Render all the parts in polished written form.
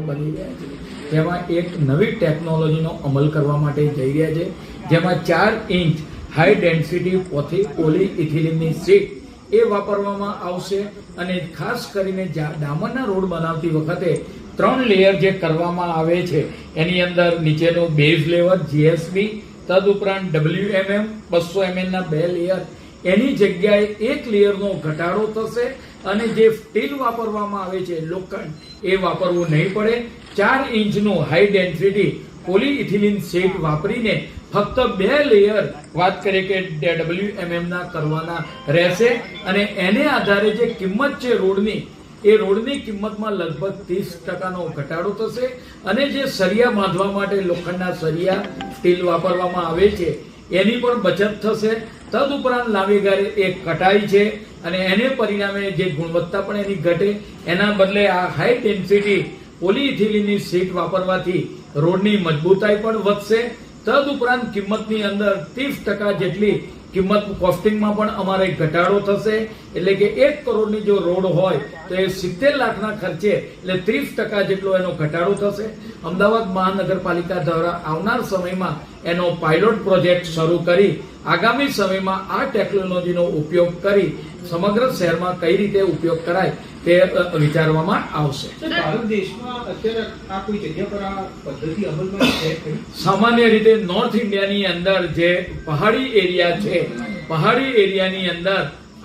બની રહ્યા છે, જેમાં એક નવી ટેકનોલોજીનો અમલ કરવા માટે જઈ રહ્યા છે, જેમાં 4 ઇંચ હાઈ ડેન્સિટી પોલીઇથિલિનની શીટ એ વાપરવામાં આવશે. અને ખાસ કરીને ડામરના રોડ બનાવતી વખતે 3 લેયર જે કરવામાં આવે છે એની અંદર નીચેનું બેઝ લેવલ જીએસબી, તદુપરાંત WMM 200 mm ના 2 લેયર, એની જગ્યાએ 1 લેયરનો ઘટાડો થશે. અને જે સ્ટીલ વાપરવામાં આવે છે લોખંડ, એ વાપરવું નહીં પડે. 4 ઇંચનું હાઈ ડેન્સિટી પોલીઇથિલિન શીટ વાપરીને ફક્ત 2 લેયર વાત કરીએ કે WMM ના કરવાના રહેશે. અને એને આધારે જે કિંમત છે રોડની, એ રોડની કિંમતમાં લગભગ 30% ઘટાડો થશે. અને જે સળિયા બાંધવા માટે લોખંડના સળિયા સ્ટીલ વાપરવામાં આવે છે એની પણ બચત થશે. તદુપરાંત લાંબી ગાળે એક કટાઈ છે અને એને પરિણામે જે ગુણવત્તા પણ એની ઘટે. એના બદલે આ હાઈ ડેન્સિટી પોલીઇથિલિનની શીટ વાપરવાથી રોડની મજબૂતાઈ પણ વધશે. તદુપરાંત કિંમતની અંદર 30% જેટલી કિંમત કોસ્ટિંગમાં પણ અમારે ઘટાડો થશે. એટલે કે 1 કરોડની જો રોડ હોય તો એ 70 લાખના ખર્ચે એટલે 30% જેટલો એનો ઘટાડો થશે. અમદાવાદ મહાનગરપાલિકા દ્વારા આવનાર સમયમાં એનો પાયલોટ પ્રોજેક્ટ શરૂ કરી આગામી સમયમાં આ ટેકનોલોજીનો ઉપયોગ કરી સમગ્ર શહેરમાં કઈ રીતે ઉપયોગ કરાય તે વિચારવામાં આવશે. ભારત દેશમાં અત્યારે આ કોઈ જગ્યા પર આ પદ્ધતિ અમલમાં છે? સામાન્ય રીતે નોર્થ ઇન્ડિયાની અંદર જે પહાડી એરિયા છે, પહાડી એરિયાની અંદર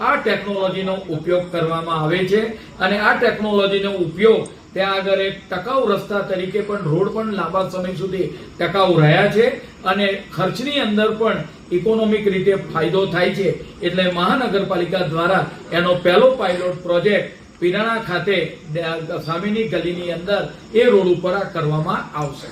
આ ટેકનોલોજીનો ઉપયોગ કરવામાં આવે છે. અને આ ટેકનોલોજીનો ઉપયોગ ત્યાં આગળ એક ટકાઉ રસ્તા તરીકે પણ રોડ પણ લાંબા સમય સુધી ટકાઉ રહ્યા છે. અને ખર્ચની અંદર પણ ઇકોનોમિક રીતે ફાયદો થાય છે. એટલે મહાનગરપાલિકા દ્વારા એનો પહેલો પાયલોટ પ્રોજેક્ટ પિરાણા ખાતે સામેની ગલીની અંદર એ રોડ ઉપર કરવામાં આવશે.